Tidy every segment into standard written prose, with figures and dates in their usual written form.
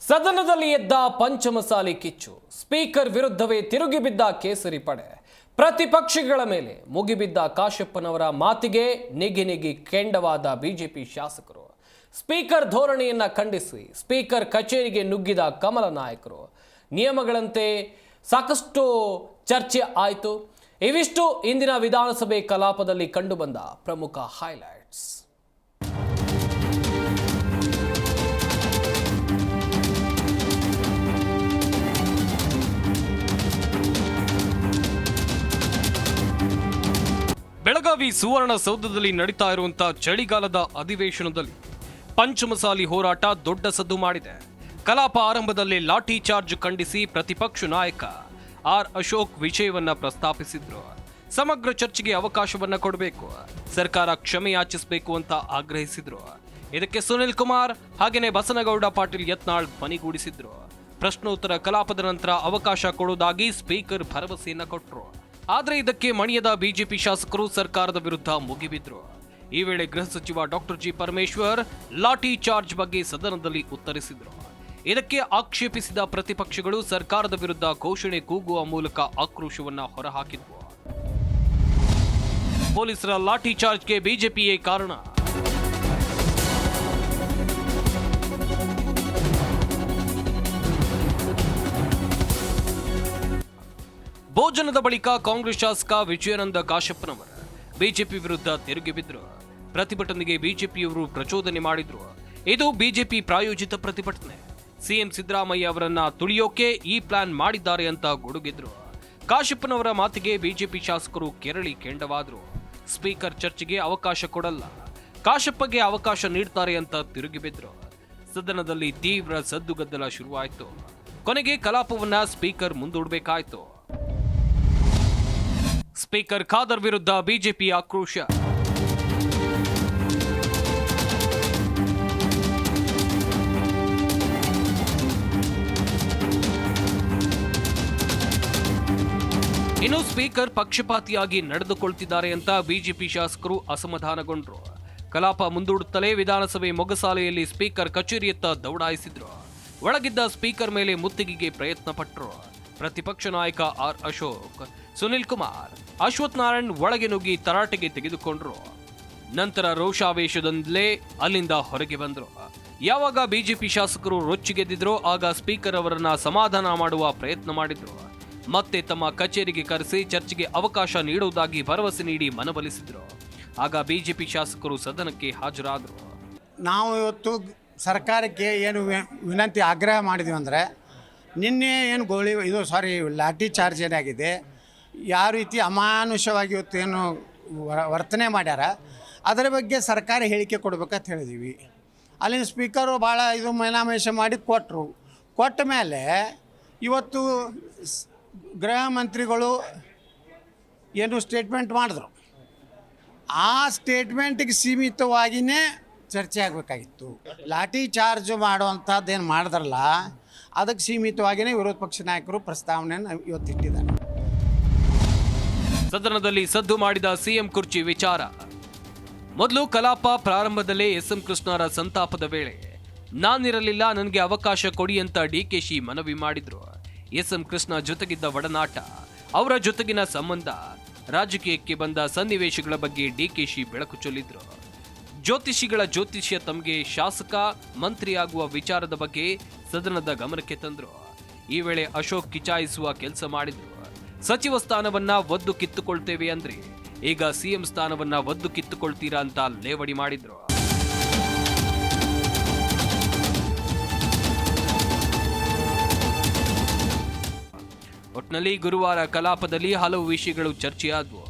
ಸದನದಲ್ಲಿ ಎದ್ದ ಪಂಚಮಸಾಲಿ ಕಿಚ್ಚು. ಸ್ಪೀಕರ್ ವಿರುದ್ಧವೇ ತಿರುಗಿ ಬಿದ್ದ ಕೇಸರಿ ಪಡೆ. ಪ್ರತಿಪಕ್ಷಗಳ ಮೇಲೆ ಮುಗಿಬಿದ್ದ ಕಾಶಪ್ಪನವರ ಮಾತಿಗೆ ನಿಗಿ ಕೆಂಡವಾದ ಬಿಜೆಪಿ ಶಾಸಕರು. ಸ್ಪೀಕರ್ ಧೋರಣೆಯನ್ನ ಖಂಡಿಸಿ ಸ್ಪೀಕರ್ ಕಚೇರಿಗೆ ನುಗ್ಗಿದ ಕಮಲ ನಾಯಕರು. ನಿಯಮಗಳಂತೆ ಸಾಕಷ್ಟು ಚರ್ಚೆ ಆಯಿತು. ಇವಿಷ್ಟು ಇಂದಿನ ವಿಧಾನಸಭೆ ಕಲಾಪದಲ್ಲಿ ಕಂಡುಬಂದ ಪ್ರಮುಖ ಹೈಲೈಟ್ಸ್. ಬೆಳಗಾವಿ ಸುವರ್ಣಸೌಧದಲ್ಲಿ ನಡೀತಾ ಇರುವಂತಹ ಚಳಿಗಾಲದ ಅಧಿವೇಶನದಲ್ಲಿ ಪಂಚಮಸಾಲಿ ಹೋರಾಟ ದೊಡ್ಡ ಸದ್ದು ಮಾಡಿದೆ. ಕಲಾಪ ಆರಂಭದಲ್ಲಿ ಲಾಠಿ ಚಾರ್ಜ್ ಖಂಡಿಸಿ ಪ್ರತಿಪಕ್ಷ ನಾಯಕ ಆರ್ ಅಶೋಕ್ ವಿಷಯವನ್ನ ಪ್ರಸ್ತಾಪಿಸಿದ್ರು. ಸಮಗ್ರ ಚರ್ಚೆಗೆ ಅವಕಾಶವನ್ನ ಕೊಡಬೇಕು, ಸರ್ಕಾರ ಕ್ಷಮೆ ಯಾಚಿಸಬೇಕು ಅಂತ ಆಗ್ರಹಿಸಿದ್ರು. ಇದಕ್ಕೆ ಸುನಿಲ್ ಕುಮಾರ್ ಹಾಗೇನೆ ಬಸನಗೌಡ ಪಾಟೀಲ್ ಯತ್ನಾಳ್ ಧ್ವನಿಗೂಡಿಸಿದ್ರು. ಪ್ರಶ್ನೋತ್ತರ ಕಲಾಪದ ನಂತರ ಅವಕಾಶ ಕೊಡುವುದಾಗಿ ಸ್ಪೀಕರ್ ಭರವಸೆಯನ್ನ ಕೊಟ್ಟರು. ಆದರೆ ಇದಕ್ಕೆ ಮಣಿಯದ ಬಿಜೆಪಿ ಶಾಸಕರು ಸರ್ಕಾರದ ವಿರುದ್ಧ ಮುಗಿಬಿದ್ರು. ಈ ವೇಳೆ ಗೃಹ ಸಚಿವ ಡಾಕ್ಟರ್ ಜಿ ಪರಮೇಶ್ವರ್ ಲಾಠಿ ಚಾರ್ಜ್ ಬಗ್ಗೆ ಸದನದಲ್ಲಿ ಉತ್ತರಿಸಿದ್ರು. ಇದಕ್ಕೆ ಆಕ್ಷೇಪಿಸಿದ ಪ್ರತಿಪಕ್ಷಗಳು ಸರ್ಕಾರದ ವಿರುದ್ಧ ಘೋಷಣೆ ಕೂಗುವ ಮೂಲಕ ಆಕ್ರೋಶವನ್ನ ಹೊರಹಾಕಿದ್ವು. ಪೊಲೀಸರ ಲಾಠಿ ಚಾರ್ಜ್ಗೆ ಬಿಜೆಪಿಯೇ ಕಾರಣ. ಭೋಜನದ ಬಳಿಕ ಕಾಂಗ್ರೆಸ್ ಶಾಸಕ ವಿಜಯಾನಂದ ಕಾಶಪ್ಪನವರ ಬಿಜೆಪಿ ವಿರುದ್ಧ ತಿರುಗಿ ಬಿದ್ರು. ಪ್ರತಿಭಟನೆಗೆ ಬಿಜೆಪಿಯವರು ಪ್ರಚೋದನೆ ಮಾಡಿದ್ರು. ಇದು ಬಿಜೆಪಿ ಪ್ರಾಯೋಜಿತ ಪ್ರತಿಭಟನೆ. ಸಿಎಂ ಸಿದ್ದರಾಮಯ್ಯ ಅವರನ್ನ ತುಳಿಯೋಕೆ ಈ ಪ್ಲಾನ್ ಮಾಡಿದ್ದಾರೆ ಅಂತ ಗುಡುಗಿದ್ರು. ಕಾಶಪ್ಪನವರ ಮಾತಿಗೆ ಬಿಜೆಪಿ ಶಾಸಕರು ಕೆರಳಿ ಕೆಂಡವಾದ್ರು. ಸ್ಪೀಕರ್ ಚರ್ಚೆಗೆ ಅವಕಾಶ ಕೊಡಲ್ಲ, ಕಾಶಪ್ಪಗೆ ಅವಕಾಶ ನೀಡ್ತಾರೆ ಅಂತ ತಿರುಗಿ ಬಿದ್ರು. ಸದನದಲ್ಲಿ ತೀವ್ರ ಸದ್ದುಗದ್ದಲ ಶುರುವಾಯಿತು. ಕೊನೆಗೆ ಕಲಾಪವನ್ನ ಸ್ಪೀಕರ್ ಮುಂದೂಡಬೇಕಾಯಿತು. ಸ್ಪೀಕರ್ ಖಾದರ್ ವಿರುದ್ಧ ಬಿಜೆಪಿ ಆಕ್ರೋಶ. ಇನ್ನು ಸ್ಪೀಕರ್ ಪಕ್ಷಪಾತಿಯಾಗಿ ನಡೆದುಕೊಳ್ತಿದ್ದಾರೆ ಅಂತ ಬಿಜೆಪಿ ಶಾಸಕರು ಅಸಮಾಧಾನಗೊಂಡ್ರು. ಕಲಾಪ ಮುಂದೂಡುತ್ತಲೇ ವಿಧಾನಸಭೆ ಮೊಗಸಾಲೆಯಲ್ಲಿ ಸ್ಪೀಕರ್ ಕಚೇರಿಯತ್ತ ದೌಡಾಯಿಸಿದ್ರು. ಒಳಗಿದ್ದ ಸ್ಪೀಕರ್ ಮೇಲೆ ಮುತ್ತಿಗೆಗೆ ಪ್ರಯತ್ನ ಪಟ್ಟರು. ಪ್ರತಿಪಕ್ಷ ನಾಯಕ ಆರ್ ಅಶೋಕ್, ಸುನಿಲ್ ಕುಮಾರ್, ಅಶ್ವಥ್ ನಾರಾಯಣ್ ಒಳಗೆ ನುಗ್ಗಿ ತರಾಟೆಗೆ ತೆಗೆದುಕೊಂಡ್ರು. ನಂತರ ರೋಷಾವೇಶದಿಂದಲೇ ಅಲ್ಲಿಂದ ಹೊರಗೆ ಬಂದ್ರು. ಯಾವಾಗ ಬಿಜೆಪಿ ಶಾಸಕರು ರೊಚ್ಚಿಗೆದ್ದಿದ್ರು ಆಗ ಸ್ಪೀಕರ್ ಅವರನ್ನ ಸಮಾಧಾನ ಮಾಡುವ ಪ್ರಯತ್ನ ಮಾಡಿದ್ರು. ಮತ್ತೆ ತಮ್ಮ ಕಚೇರಿಗೆ ಕರೆಸಿ ಚರ್ಚೆಗೆ ಅವಕಾಶ ನೀಡುವುದಾಗಿ ಭರವಸೆ ನೀಡಿ ಮನವೊಲಿಸಿದ್ರು. ಆಗ ಬಿಜೆಪಿ ಶಾಸಕರು ಸದನಕ್ಕೆ ಹಾಜರಾದರು. ನಾವು ಇವತ್ತು ಸರ್ಕಾರಕ್ಕೆ ಏನು ವಿನಂತಿ ಆಗ್ರಹ ಮಾಡಿದ್ವಿ ಅಂದರೆ, ನಿನ್ನೆ ಏನು ಲಾಠಿ ಚಾರ್ಜ್ ಏನಾಗಿದೆ, ಯಾವ ರೀತಿ ಅಮಾನುಷವಾಗಿ ಇವತ್ತು ಏನು ವರ್ತನೆ ಮಾಡ್ಯಾರ, ಅದರ ಬಗ್ಗೆ ಸರ್ಕಾರ ಹೇಳಿಕೆ ಕೊಡ್ಬೇಕಂತ ಹೇಳಿದ್ದೀವಿ. ಅಲ್ಲಿನ ಸ್ಪೀಕರು ಭಾಳ ಮೈನಾಮೇಷ ಮಾಡಿ ಕೊಟ್ಟ ಮೇಲೆ ಇವತ್ತು ಗೃಹ ಮಂತ್ರಿಗಳು ಏನು ಸ್ಟೇಟ್ಮೆಂಟ್ ಮಾಡಿದ್ರು, ಆ ಸ್ಟೇಟ್ಮೆಂಟಿಗೆ ಸೀಮಿತವಾಗಿಯೇ ಚರ್ಚೆ ಆಗಬೇಕಾಗಿತ್ತು. ಲಾಠಿ ಚಾರ್ಜ್ ಮಾಡುವಂಥದ್ದೇನು ಮಾಡಿದ್ರಲ್ಲ, ಅದಕ್ಕೆ ಸೀಮಿತವಾಗಿಯೇ ವಿರೋಧ ಪಕ್ಷ ನಾಯಕರು ಪ್ರಸ್ತಾವನೆಯನ್ನು ಇವತ್ತಿಟ್ಟಿದ್ದಾರೆ. ಸದನದಲ್ಲಿ ಸದ್ದು ಮಾಡಿದ ಸಿಎಂ ಕುರ್ಚಿ ವಿಚಾರ. ಮೊದಲು ಕಲಾಪ ಪ್ರಾರಂಭದಲ್ಲೇ ಎಸ್ಎಂ ಕೃಷ್ಣರ ಸಂತಾಪದ ವೇಳೆ ನಾನಿರಲಿಲ್ಲ, ನನಗೆ ಅವಕಾಶ ಕೊಡಿ ಅಂತ ಡಿಕೆಶಿ ಮನವಿ ಮಾಡಿದ್ರು. ಎಸ್ಎಂ ಕೃಷ್ಣ ಜೊತೆಗಿದ್ದ ಒಡನಾಟ, ಅವರ ಜೊತೆಗಿನ ಸಂಬಂಧ, ರಾಜಕೀಯಕ್ಕೆ ಬಂದ ಸನ್ನಿವೇಶಗಳ ಬಗ್ಗೆ ಡಿಕೆಶಿ ಬೆಳಕು ಚೆಲ್ಲಿದ್ರು. ಜ್ಯೋತಿಷಿಗಳ ಜ್ಯೋತಿಷ್ಯ ತಮಗೆ ಶಾಸಕ ಮಂತ್ರಿಯಾಗುವ ವಿಚಾರದ ಬಗ್ಗೆ ಸದನದ ಗಮನಕ್ಕೆ ತಂದ್ರು. ಈ ವೇಳೆ ಅಶೋಕ್ ಕಿಚಾಯಿಸುವ ಕೆಲಸ ಮಾಡಿದ್ರು. ಸಚಿವ ಸ್ಥಾನವನ್ನ ಒದ್ದು ಕಿತ್ತುಕೊಳ್ತೇವೆ ಅಂದ್ರೆ ಈಗ ಸಿಎಂ ಸ್ಥಾನವನ್ನ ಒದ್ದು ಕಿತ್ತುಕೊಳ್ತೀರಾ ಅಂತ ಲೇವಡಿ ಮಾಡಿದ್ರು. ಒಟ್ನಲ್ಲಿ ಗುರುವಾರ ಕಲಾಪದಲ್ಲಿ ಹಲವು ವಿಷಯಗಳು ಚರ್ಚೆಯಾದವು.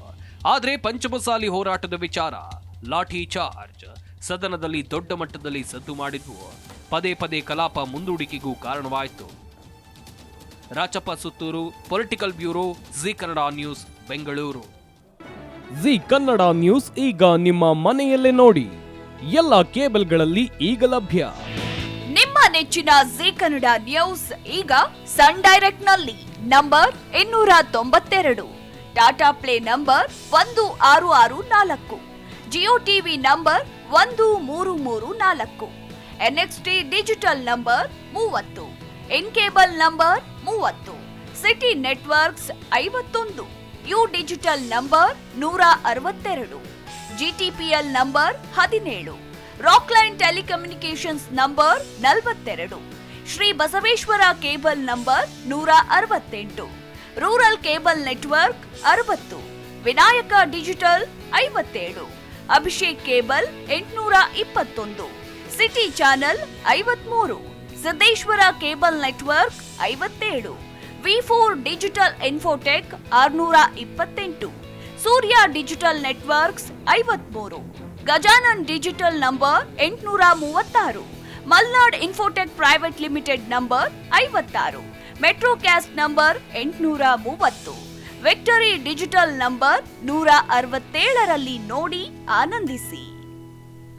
ಆದರೆ ಪಂಚಮಸಾಲಿ ಹೋರಾಟದ ವಿಚಾರ, ಲಾಠಿ ಚಾರ್ಜ್ ಸದನದಲ್ಲಿ ದೊಡ್ಡ ಮಟ್ಟದಲ್ಲಿ ಸದ್ದು ಮಾಡಿದ್ವು. ಪದೇ ಪದೇ ಕಲಾಪ ಮುಂದೂಡಿಕೆಗೂ ಕಾರಣವಾಯಿತು. Rachappa Suttur, political bureau, G Kannada news, Bengaluru. G Kannada news ಈಗ ನಿಮ್ಮ ಮನೆಯಲ್ಲೇ ನೋಡಿ. ಎಲ್ಲ ಕೇಬಲ್ಗಳಲ್ಲಿ ಈಗ ಲಭ್ಯ. ನಿಮ್ಮ ನೆಚ್ಚಿನ ಜಿ ಕನ್ನಡ ನ್ಯೂಸ್ ಈಗ ಸನ್ ಡೈರೆಕ್ಟ್ ನಲ್ಲಿ number 292, Tata play number 1664, Jio TV number 1334, NXT digital number 30, N cable number 30, city networks 51, U digital number 162, GTPL number 17, Rockline telecommunications number 42, Shri Basaveshwara cable number 168, rural cable network 60, Vinayaka digital 57, Abhishek cable 821, city channel 53, Siddeshwara cable network 57, V4 digital Infotech 628, ಸೂರ್ಯ digital networks 53, Gajanan digital number 836, Malnad Infotech private limited number 56, Metrocast number 830, Victory Digital number 167ರಲ್ಲಿ ನೋಡಿ ಆನಂದಿಸಿ.